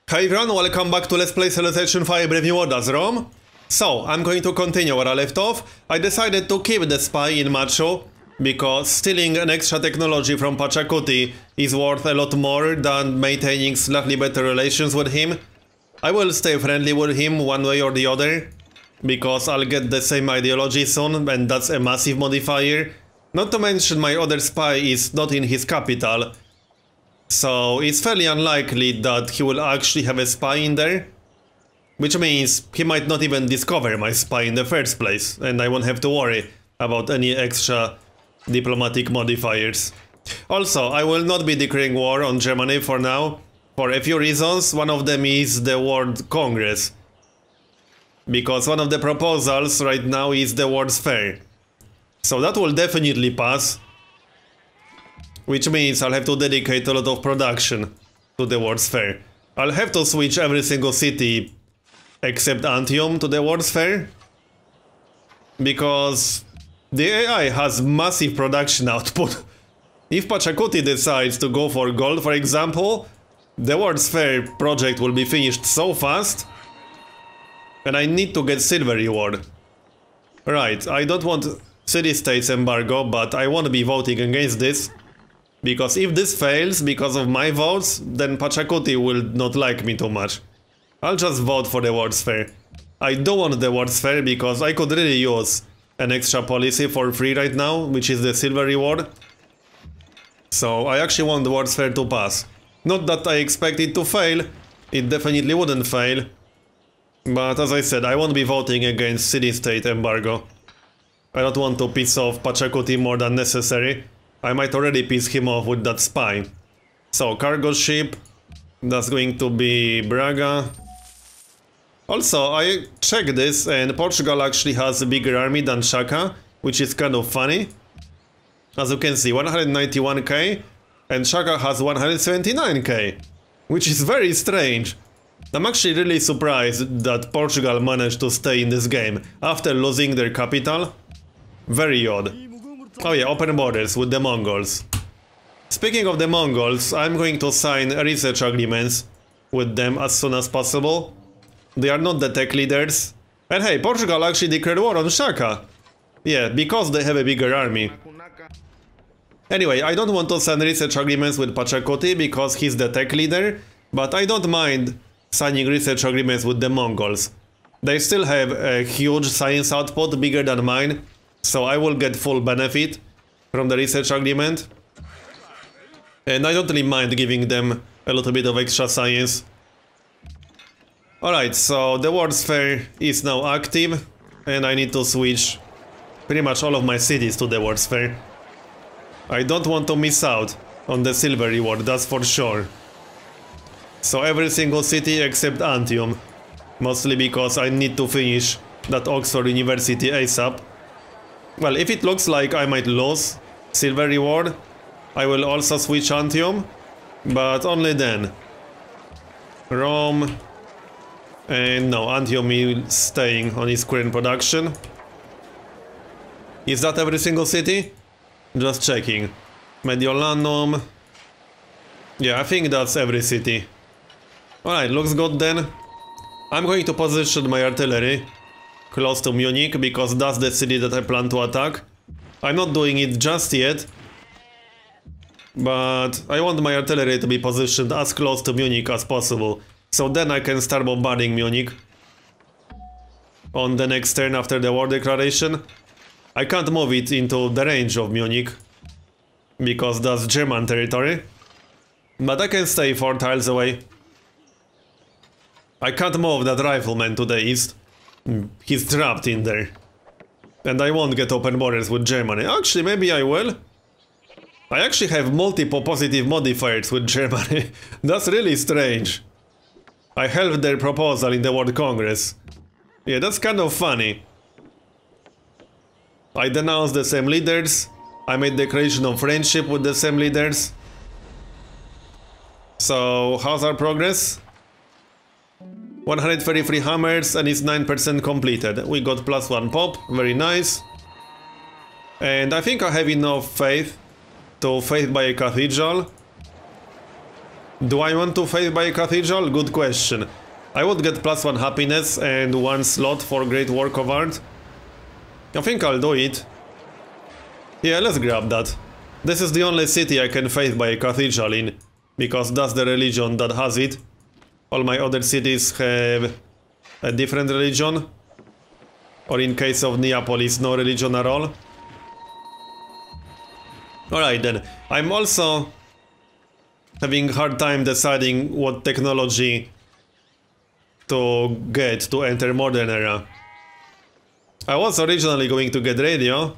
Hi everyone, welcome back to Let's Play Civilization 5 Brave New World as Rome. So, I'm going to continue where I left off. I decided to keep the spy in Machu, because stealing an extra technology from Pachacuti is worth a lot more than maintaining slightly better relations with him. I will stay friendly with him one way or the other, because I'll get the same ideology soon, and that's a massive modifier. Not to mention my other spy is not in his capital. So it's fairly unlikely that he will actually have a spy in there. Which means he might not even discover my spy in the first place, and I won't have to worry about any extra diplomatic modifiers. Also, I will not be declaring war on Germany for now, for a few reasons. One of them is the World Congress. Because one of the proposals right now is the World's Fair. So that will definitely pass. Which means I'll have to dedicate a lot of production to the World's Fair. I'll have to switch every single city except Antium to the World's Fair. Because the AI has massive production output. If Pachacuti decides to go for gold, for example, the World's Fair project will be finished so fast. And I need to get silver reward. Right, I don't want city-states embargo, but I won't be voting against this. Because if this fails because of my votes, then Pachacuti will not like me too much. I'll just vote for the World's Fair. I don't want the World's Fair because I could really use an extra policy for free right now, which is the silver reward. So I actually want the World's Fair to pass. Not that I expect it to fail, it definitely wouldn't fail. But as I said, I won't be voting against city-state embargo. I don't want to piss off Pachacuti more than necessary. I might already piss him off with that spy. So, cargo ship, that's going to be Braga. Also, I checked this and Portugal actually has a bigger army than Shaka, which is kind of funny. As you can see, 191k and Shaka has 179k, which is very strange. I'm actually really surprised that Portugal managed to stay in this game after losing their capital. Very odd. Oh yeah, open borders with the Mongols. Speaking of the Mongols, I'm going to sign research agreements with them as soon as possible. They are not the tech leaders. And hey, Portugal actually declared war on Shaka. Yeah, because they have a bigger army. Anyway, I don't want to sign research agreements with Pachacuti because he's the tech leader, but I don't mind signing research agreements with the Mongols. They still have a huge science output, bigger than mine. So I will get full benefit from the research agreement. And I don't really mind giving them a little bit of extra science. Alright, so the World's Fair is now active. And I need to switch pretty much all of my cities to the World's Fair. I don't want to miss out on the silver reward, that's for sure. So every single city except Antium. Mostly because I need to finish that Oxford University ASAP. Well, if it looks like I might lose silver reward, I will also switch Antium, but only then. Rome, and no, Antium is staying on its current production. Is that every single city? Just checking. Mediolanum. Yeah, I think that's every city. Alright, looks good then. I'm going to position my artillery close to Munich, because that's the city that I plan to attack. I'm not doing it just yet, but I want my artillery to be positioned as close to Munich as possible, so then I can start bombarding Munich on the next turn after the war declaration. I can't move it into the range of Munich, because that's German territory, but I can stay 4 tiles away. I can't move that rifleman to the east. He's trapped in there. And I won't get open borders with Germany. Actually, maybe I will. I actually have multiple positive modifiers with Germany. That's really strange. I helped their proposal in the World Congress. Yeah, that's kind of funny. I denounced the same leaders. I made declaration of friendship with the same leaders. So, how's our progress? 133 hammers and it's 9% completed. We got +1 pop, very nice. And I think I have enough faith to faith by a cathedral. Do I want to faith by a cathedral? Good question. I would get +1 happiness and 1 slot for great work of art. I think I'll do it. Yeah, let's grab that. This is the only city I can faith by a cathedral in, because that's the religion that has it. All my other cities have a different religion. Or in case of Neapolis, no religion at all. Alright then, I'm also having a hard time deciding what technology to get to enter modern era. I was originally going to get radio,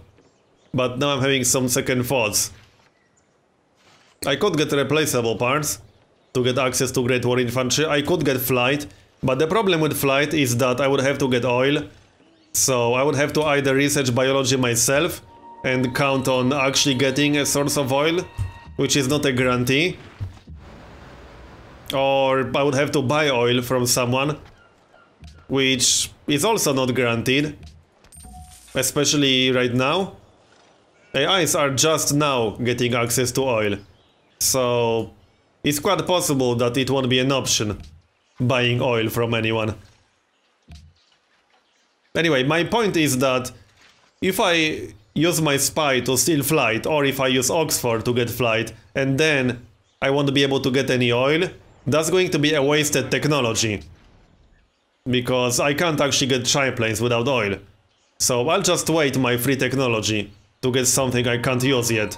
but now I'm having some second thoughts. I could get replaceable parts to get access to Great War Infantry. I could get flight, but the problem with flight is that I would have to get oil. So I would have to either research biology myself and count on actually getting a source of oil, which is not a guarantee. Or I would have to buy oil from someone, which is also not guaranteed. Especially right now. AIs are just now getting access to oil. So it's quite possible that it won't be an option, buying oil from anyone. Anyway, my point is that if I use my spy to steal flight, or if I use Oxford to get flight, and then I won't be able to get any oil, that's going to be a wasted technology. Because I can't actually get triplanes without oil. So I'll just wait my free technology to get something I can't use yet.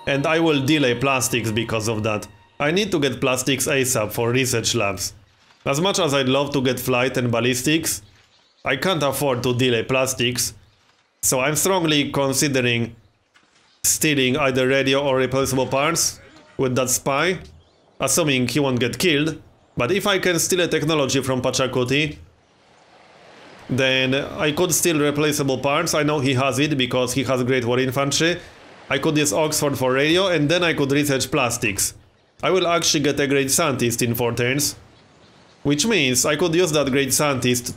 And I will delay plastics because of that. I need to get plastics ASAP for research labs. As much as I'd love to get flight and ballistics, I can't afford to delay plastics. So I'm strongly considering stealing either radio or replaceable parts with that spy, assuming he won't get killed. But if I can steal a technology from Pachacuti, then I could steal replaceable parts. I know he has it because he has Great War Infantry. I could use Oxford for radio and then I could research plastics. I will actually get a Great Scientist in 4 turns. Which means I could use that Great Scientist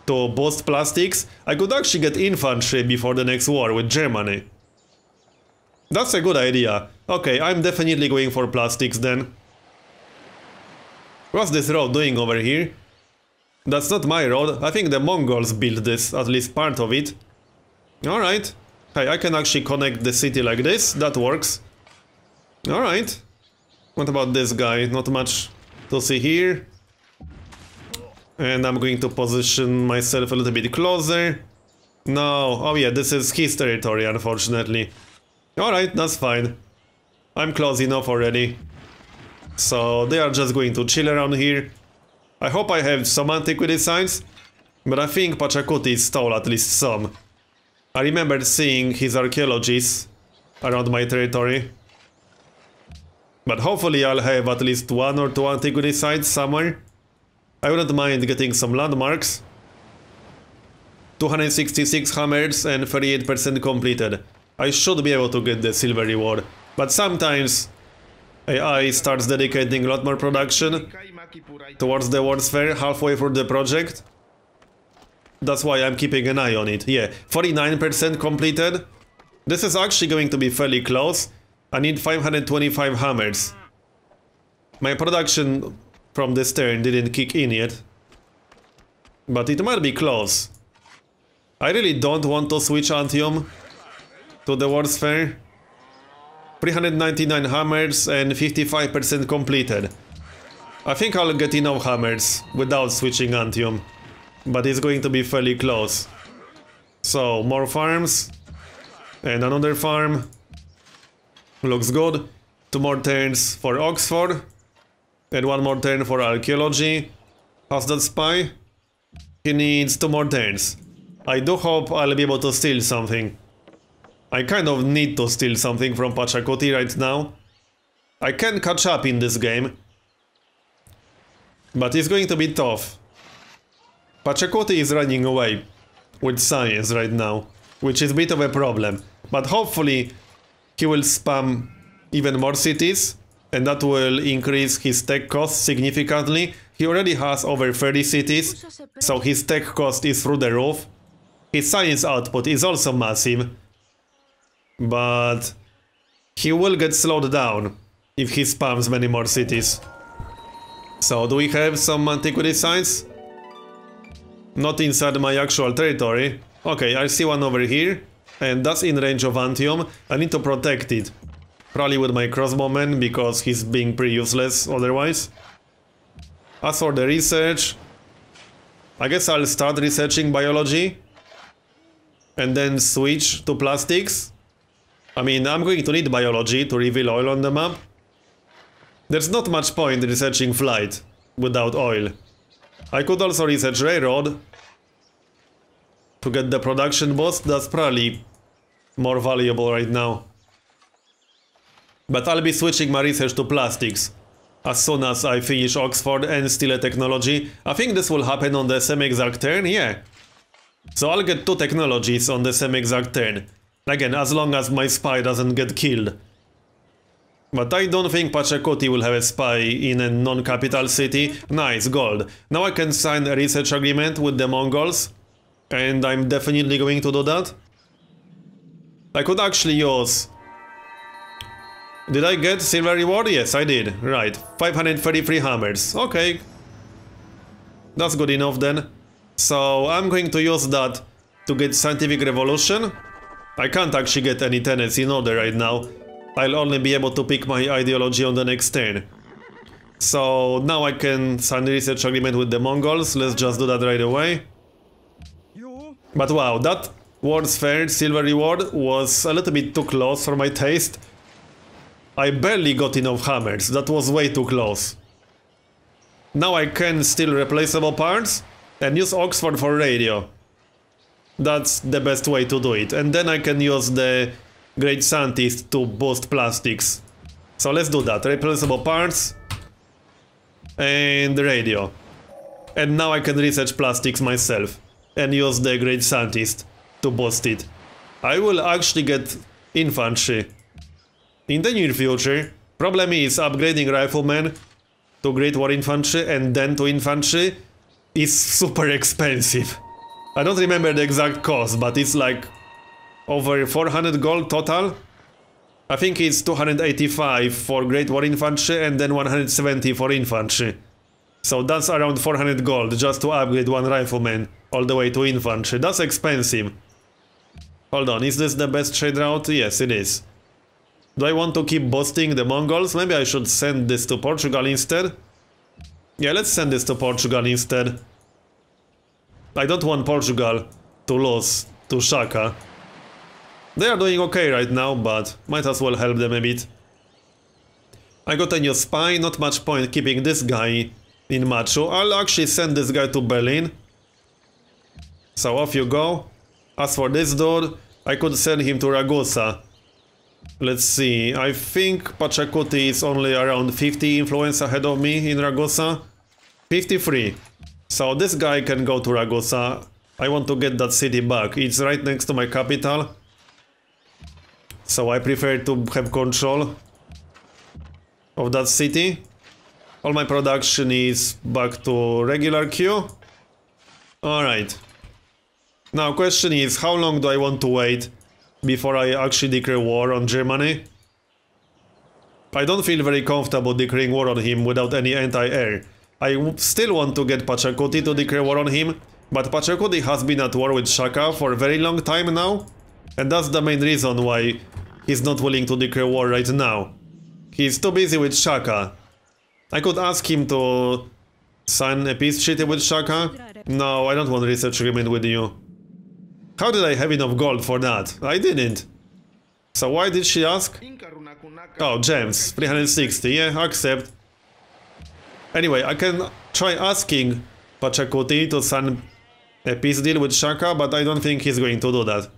to boost plastics. I could actually get infantry before the next war with Germany. That's a good idea. Okay, I'm definitely going for plastics then. What's this road doing over here? That's not my road. I think the Mongols built this, at least part of it. Alright. Hey, I can actually connect the city like this. That works. Alright. What about this guy? Not much to see here. And I'm going to position myself a little bit closer. No. Oh yeah, this is his territory, unfortunately. Alright, that's fine. I'm close enough already. So they are just going to chill around here. I hope I have some antiquity signs, but I think Pachacuti stole at least some. I remember seeing his archaeologists around my territory. But hopefully I'll have at least 1 or 2 antiquity sites somewhere. I wouldn't mind getting some landmarks. 266 hammers and 38% completed. I should be able to get the silver reward, but sometimes AI starts dedicating a lot more production towards the World's Fair halfway through the project. That's why I'm keeping an eye on it. Yeah, 49% completed. This is actually going to be fairly close. I need 525 hammers. My production from this turn didn't kick in yet, but it might be close. I really don't want to switch Antium to the World's Fair. 399 hammers and 55% completed. I think I'll get enough hammers without switching Antium, but it's going to be fairly close. So, more farms, and another farm. Looks good. 2 more turns for Oxford, and 1 more turn for archaeology. How's that spy? He needs 2 more turns. I do hope I'll be able to steal something. I kind of need to steal something from Pachacuti right now. I can catch up in this game, but it's going to be tough. Pachacuti is running away with science right now, which is a bit of a problem. But hopefully he will spam even more cities, and that will increase his tech cost significantly. He already has over 30 cities, so his tech cost is through the roof. His science output is also massive, but he will get slowed down if he spams many more cities. So, do we have some antiquity signs? Not inside my actual territory. Okay, I see one over here. And that's in range of Antium. I need to protect it. Probably with my crossbowman, because he's being pretty useless otherwise. As for the research, I guess I'll start researching biology. And then switch to plastics. I mean, I'm going to need biology to reveal oil on the map. There's not much point in researching flight without oil. I could also research railroad to get the production boost. That's probably more valuable right now. But I'll be switching my research to plastics as soon as I finish Oxford and Steel Technology. I think this will happen on the same exact turn, yeah. So I'll get 2 technologies on the same exact turn. Again, as long as my spy doesn't get killed. But I don't think Pachacuti will have a spy in a non-capital city. Nice, gold. Now I can sign a research agreement with the Mongols. And I'm definitely going to do that. I could actually use... Did I get silver reward? Yes, I did. Right. 533 hammers. Okay. That's good enough then. So I'm going to use that to get scientific revolution. I can't actually get any tenets in order right now. I'll only be able to pick my ideology on the next turn. So now I can sign the research agreement with the Mongols. Let's just do that right away. But wow, that World's Fair silver reward was a little bit too close for my taste. I barely got enough hammers. That was way too close. Now I can steal replaceable parts and use Oxford for radio. That's the best way to do it. And then I can use the Great Scientist to boost plastics. So let's do that. Replaceable parts and radio. And now I can research plastics myself and use the Great Scientist to boost it. I will actually get infantry in the near future. Problem is upgrading riflemen to Great War Infantry and then to infantry is super expensive. I don't remember the exact cost, but it's like over 400 gold total. I think it's 285 for Great War Infantry and then 170 for infantry. So that's around 400 gold just to upgrade one rifleman all the way to infantry. That's expensive. Hold on, is this the best trade route? Yes, it is. Do I want to keep boosting the Mongols? Maybe I should send this to Portugal instead. Yeah, let's send this to Portugal instead. I don't want Portugal to lose to Shaka. They are doing okay right now, but might as well help them a bit. I got a new spy, not much point keeping this guy in Machu. I'll actually send this guy to Berlin. So off you go. As for this dude, I could send him to Ragusa. Let's see, I think Pachacuti is only around 50 influence ahead of me in Ragusa. 53. So this guy can go to Ragusa. I want to get that city back. It's right next to my capital. So I prefer to have control of that city. All my production is back to regular queue. Alright. Now question is, how long do I want to wait before I actually declare war on Germany? I don't feel very comfortable declaring war on him without any anti-air. I still want to get Pachacuti to declare war on him, but Pachacuti has been at war with Shaka for a very long time now, and that's the main reason why he's not willing to declare war right now. He's too busy with Shaka. I could ask him to sign a peace treaty with Shaka. No, I don't want a research agreement with you. How did I have enough gold for that? I didn't. So why did she ask? Oh, gems. 360. Yeah, accept. Anyway, I can try asking Pachacuti to sign a peace deal with Shaka, but I don't think he's going to do that.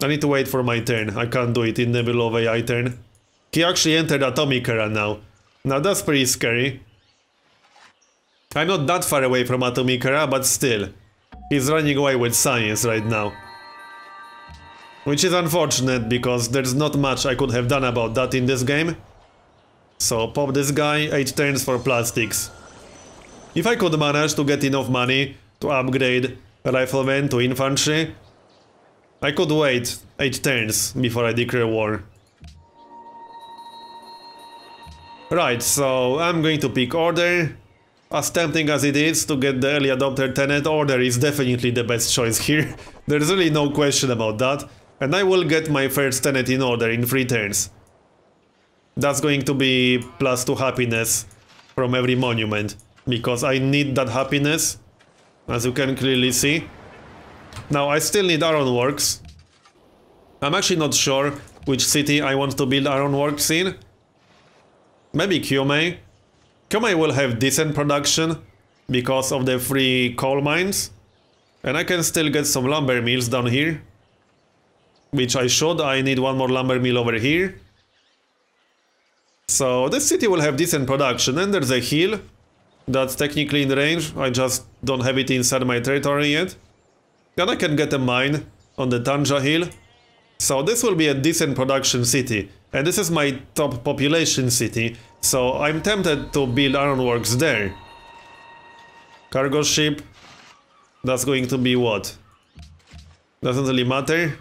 I need to wait for my turn. I can't do it in the middle of AI turn. He actually entered Atomic Era now. Now that's pretty scary. I'm not that far away from Atomic Era, but still. He's running away with science right now. Which is unfortunate, because there's not much I could have done about that in this game. So pop this guy, 8 turns for plastics. If I could manage to get enough money to upgrade riflemen to infantry, I could wait 8 turns before I declare war. Right, so I'm going to pick order. as tempting as it is to get the early adopter tenet, order is definitely the best choice here. There's really no question about that. And I will get my first tenet in order in 3 turns. That's going to be +2 happiness from every monument, because I need that happiness, as you can clearly see. Now I still need ironworks. I'm actually not sure which city I want to build ironworks in. Maybe Kyomei. Kyomei will have decent production because of the 3 coal mines. And I can still get some lumber mills down here. Which I should. I need one more lumber mill over here. So this city will have decent production. And there's a hill that's technically in range. I just don't have it inside my territory yet. Then I can get a mine on the Tanja hill. So this will be a decent production city. And this is my top population city. So I'm tempted to build ironworks there. Cargo ship. That's going to be what? Doesn't really matter.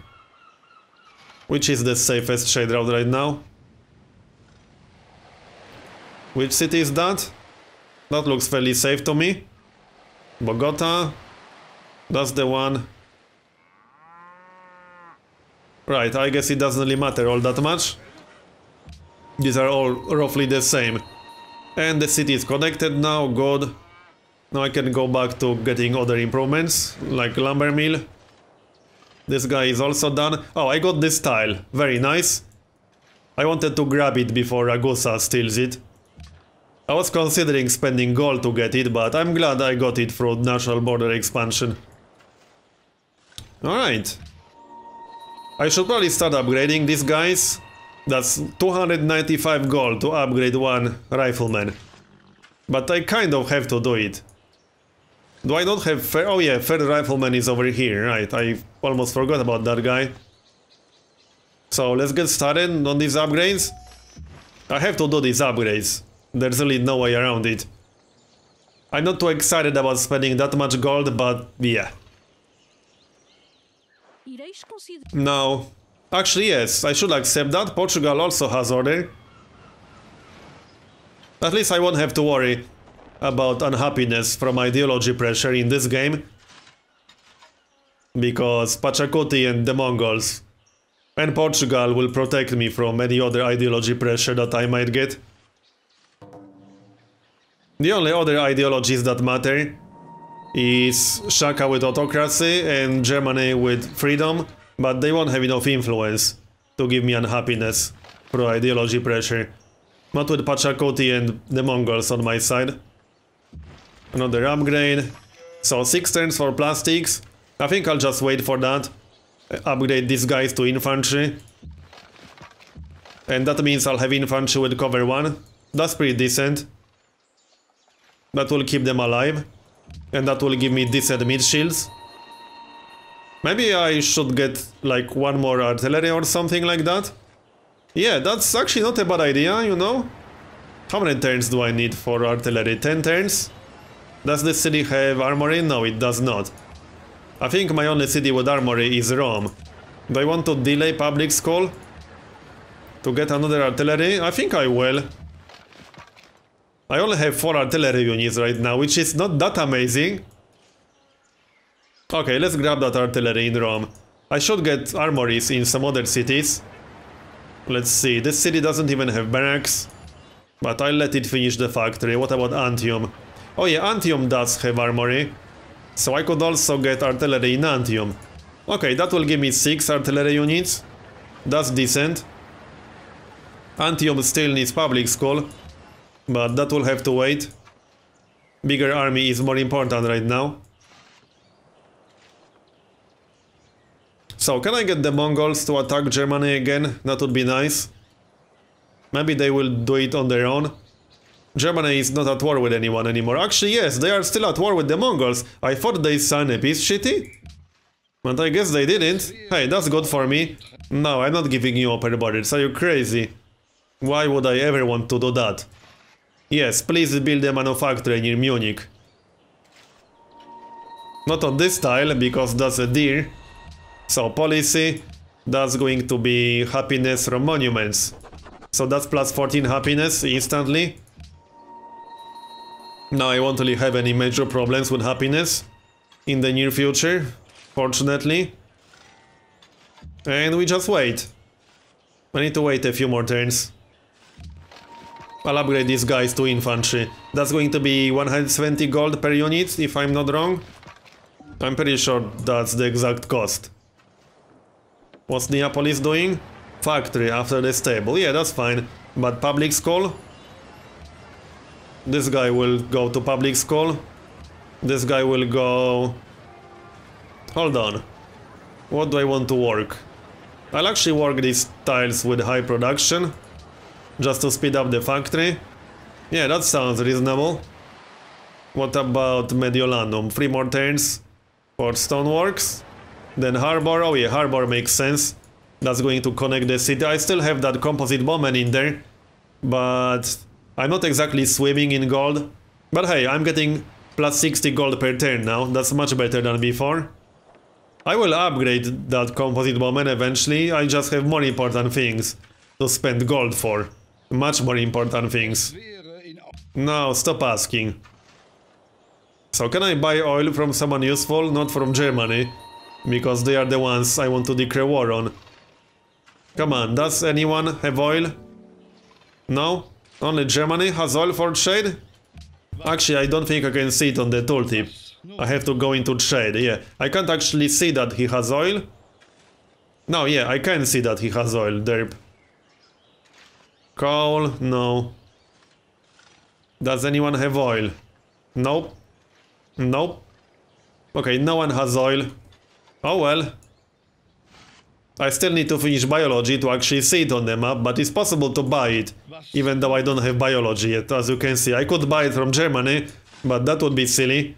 Which is the safest trade route right now? Which city is that? That looks fairly safe to me. Bogota. That's the one. Right, I guess it doesn't really matter all that much. These are all roughly the same. And the city is connected now, good. Now I can go back to getting other improvements, like lumber mill. This guy is also done. Oh, I got this tile. Very nice. I wanted to grab it before Ragusa steals it. I was considering spending gold to get it, but I'm glad I got it through natural border expansion. Alright. I should probably start upgrading these guys. That's 295 gold to upgrade one rifleman. But I kind of have to do it. Do I not have oh yeah, third rifleman is over here, right. I almost forgot about that guy. So let's get started on these upgrades. I have to do these upgrades. There's really no way around it. I'm not too excited about spending that much gold, but yeah. No. Actually, yes, I should accept that. Portugal also has order. At least I won't have to worry about unhappiness from ideology pressure in this game. Because Pachacuti and the Mongols and Portugal will protect me from any other ideology pressure that I might get. The only other ideologies that matter is Shaka with autocracy and Germany with freedom, but they won't have enough influence to give me unhappiness through ideology pressure. Not with Pachacuti and the Mongols on my side. Another upgrade. So 6 turns for plastics. I think I'll just wait for that. Upgrade these guys to infantry. And that means I'll have infantry with cover 1. That's pretty decent. That will keep them alive. And that will give me decent mid shields. Maybe I should get like one more artillery or something like that. Yeah, that's actually not a bad idea, you know? How many turns do I need for artillery? 10 turns? Does this city have armory? No, it does not. I think my only city with armory is Rome. Do I want to delay public school to get another artillery? I think I will. I only have 4 artillery units right now, which is not that amazing. Okay, let's grab that artillery in Rome. I should get armories in some other cities. Let's see, this city doesn't even have barracks. But I'll let it finish the factory. What about Antium? Oh yeah, Antium does have armory. So I could also get artillery in Antium. Okay, that will give me 6 artillery units. That's decent. Antium still needs public school. But that will have to wait. Bigger army is more important right now. So, can I get the Mongols to attack Germany again? That would be nice. Maybe they will do it on their own. Germany is not at war with anyone anymore. Actually, yes, they are still at war with the Mongols. I thought they signed a peace treaty. But I guess they didn't. Hey, that's good for me. No, I'm not giving you upper borders. Are you crazy? Why would I ever want to do that? Yes, please build a manufactory near Munich. Not on this tile, because that's a deer. So policy, that's going to be happiness from monuments. So that's plus 14 happiness instantly. Now I won't really have any major problems with happiness in the near future, fortunately. And we just wait. I need to wait a few more turns. I'll upgrade these guys to infantry. That's going to be 170 gold per unit, if I'm not wrong. I'm pretty sure that's the exact cost. What's Neapolis doing? Factory after the stable. Yeah, that's fine. But public school? This guy will go to public school. This guy will go... Hold on. What do I want to work? I'll actually work these tiles with high production. Just to speed up the factory. Yeah, that sounds reasonable. What about Mediolanum? 3 more turns for stoneworks. Then harbor. Oh yeah, harbor makes sense. That's going to connect the city. I still have that composite bowman in there. But I'm not exactly swimming in gold. But hey, I'm getting plus 60 gold per turn now. That's much better than before. I will upgrade that composite bowman eventually. I just have more important things to spend gold for. Much more important things. Now, stop asking. So can I buy oil from someone useful? Not from Germany. Because they are the ones I want to declare war on. Come on, does anyone have oil? No? Only Germany has oil for trade? Actually, I don't think I can see it on the tooltip. I have to go into trade, yeah. I can't actually see that he has oil. No, yeah, I can see that he has oil, derp. Coal, no. Does anyone have oil? Nope. Nope. Okay, no one has oil. Oh well. I still need to finish biology to actually see it on the map, but it's possible to buy it, even though I don't have biology yet. As you can see, I could buy it from Germany, but that would be silly,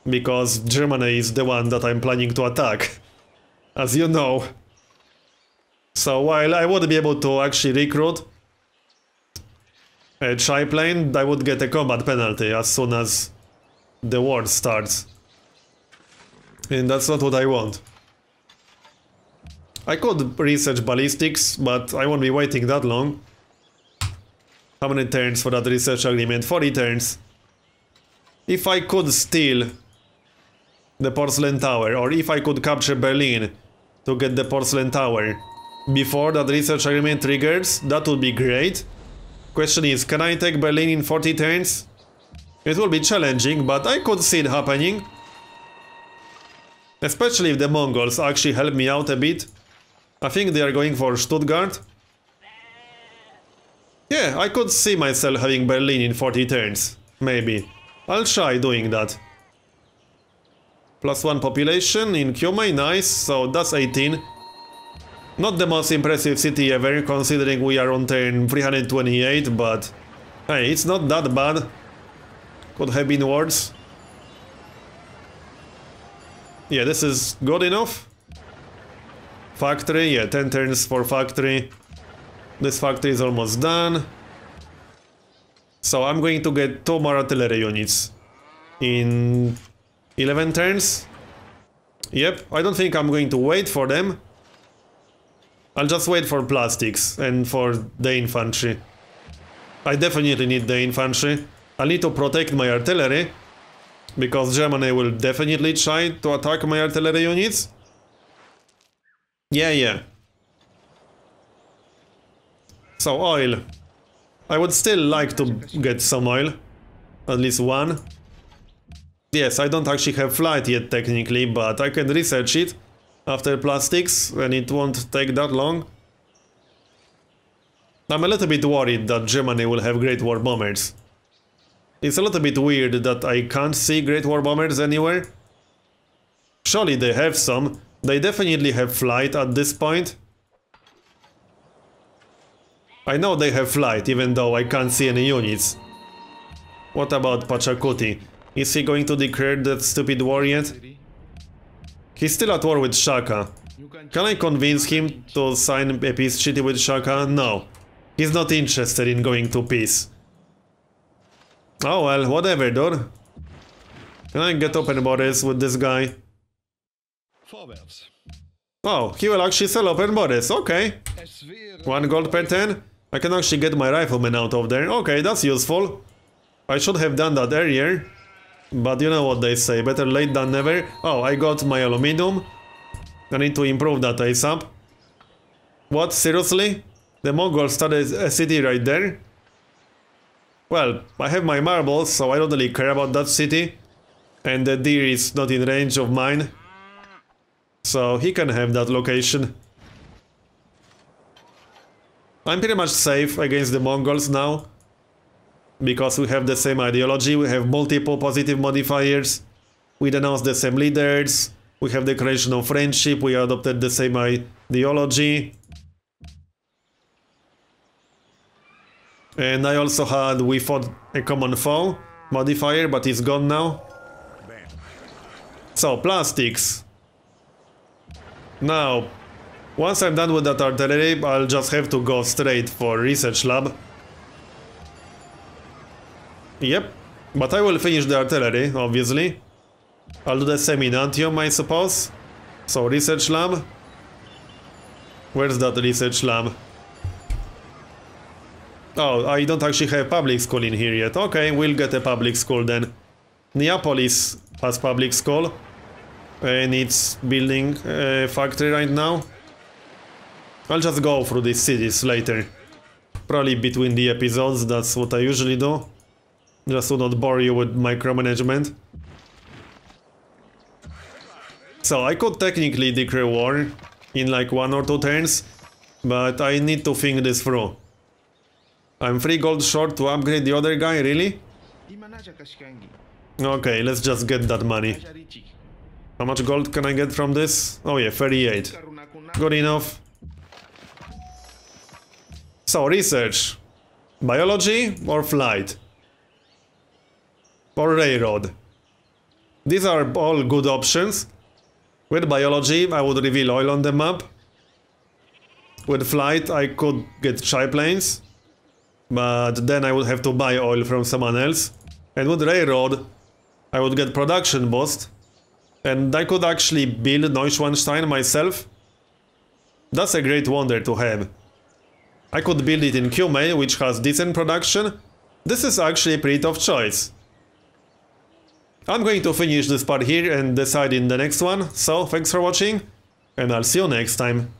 because Germany is the one that I'm planning to attack, as you know. So while I would be able to actually recruit a triplane, I would get a combat penalty as soon as the war starts. And that's not what I want. I could research ballistics, but I won't be waiting that long. How many turns for that research agreement? 40 turns. If I could steal the porcelain tower, or if I could capture Berlin to get the porcelain tower before that research agreement triggers, that would be great. Question is, can I take Berlin in 40 turns? It will be challenging, but I could see it happening. Especially if the Mongols actually help me out a bit. I think they are going for Stuttgart. Yeah, I could see myself having Berlin in 40 turns. Maybe. I'll try doing that. +1 population in Kyomei, nice, so that's 18. Not the most impressive city ever, considering we are on turn 328, but hey, it's not that bad. Could have been worse. Yeah, this is good enough. Factory, yeah, 10 turns for factory. This factory is almost done. So I'm going to get 2 more artillery units in 11 turns. Yep, I don't think I'm going to wait for them. I'll just wait for plastics and for the infantry. I definitely need the infantry. I need to protect my artillery, because Germany will definitely try to attack my artillery units. Yeah. So oil. I would still like to get some oil. At least one. Yes, I don't actually have flight yet technically, but I can research it after plastics, and it won't take that long. I'm a little bit worried that Germany will have Great War bombers. It's a little bit weird that I can't see Great War bombers anywhere. Surely they have some. They definitely have flight at this point. I know they have flight, even though I can't see any units. What about Pachacuti? Is he going to declare that stupid war yet? He's still at war with Shaka. Can I convince him to sign a peace treaty with Shaka? No. He's not interested in going to peace. Oh well, whatever, dude. Can I get open borders with this guy? Oh, he will actually sell open borders, okay. 1 gold per 10. I can actually get my riflemen out of there. Okay, that's useful. I should have done that earlier, but you know what they say, better late than never. Oh, I got my aluminum. I need to improve that ASAP. What, seriously? The Mongols started a city right there? Well, I have my marbles, so I don't really care about that city. And the deer is not in range of mine. So he can have that location. I'm pretty much safe against the Mongols now. Because we have the same ideology, we have multiple positive modifiers. We denounce the same leaders. We have the creation of friendship, we adopted the same ideology. And I also had, we fought a common foe modifier, but it's gone now. So, plastics. Now, once I'm done with that artillery, I'll just have to go straight for research lab. Yep, but I will finish the artillery, obviously. I'll do the same in Antium, I suppose. So, research lab. Where's that research lab? Oh, I don't actually have public school in here yet. Okay, we'll get a public school then. Neapolis has public school. And it's building a factory right now. I'll just go through these cities later. Probably between the episodes, that's what I usually do. Just to not bore you with micromanagement. So I could technically declare war in like 1 or 2 turns, but I need to think this through. I'm 3 gold short to upgrade the other guy, really? Okay, let's just get that money. How much gold can I get from this? Oh yeah, 38. Good enough. So, research. Biology or flight? Or railroad? These are all good options. With biology, I would reveal oil on the map. With flight, I could get triplanes. But then I would have to buy oil from someone else. And with railroad, I would get production boost. And I could actually build Neuschwanstein myself. That's a great wonder to have. I could build it in Cumae, which has decent production. This is actually a pretty tough choice. I'm going to finish this part here and decide in the next one. So, thanks for watching, and I'll see you next time.